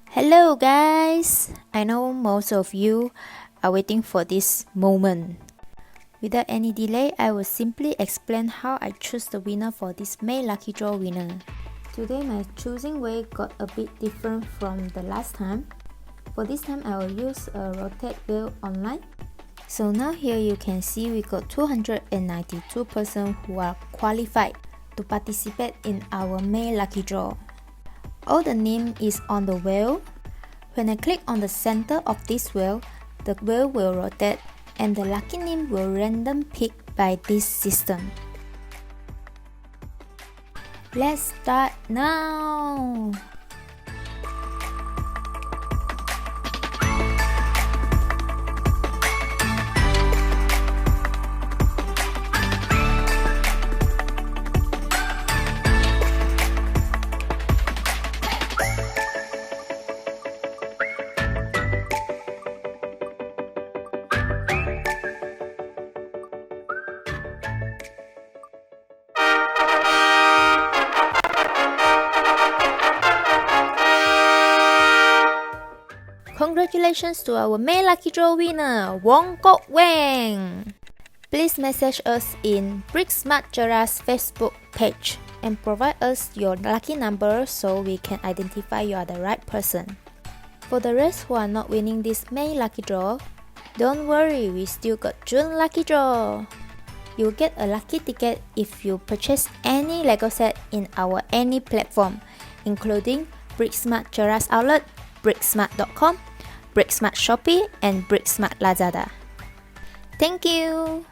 Hello guys! I know most of you are waiting for this moment. Without any delay, I will simply explain how I choose the winner for this May Lucky Draw winner. Today my choosing way got a bit different from the last time. For this time I will use a rotate wheel online. So now here you can see we got 292 persons who are qualified to participate in our May Lucky Draw. All the name is on the wheel. When I click on the center of this wheel, the wheel will rotate and the lucky name will random pick by this system. Let's start now! Congratulations to our May Lucky Draw winner, 𝐻𝐿𝐿. Please message us in BrickSmart Cheras Facebook page and provide us your lucky number so we can identify you are the right person. For the rest who are not winning this May Lucky Draw, don't worry, we still got June Lucky Draw. You'll get a lucky ticket if you purchase any Lego set in our any platform, including BrickSmart Cheras Outlet, BrickSmart.com, BrickSmart Shopee, and BrickSmart Lazada. Thank you!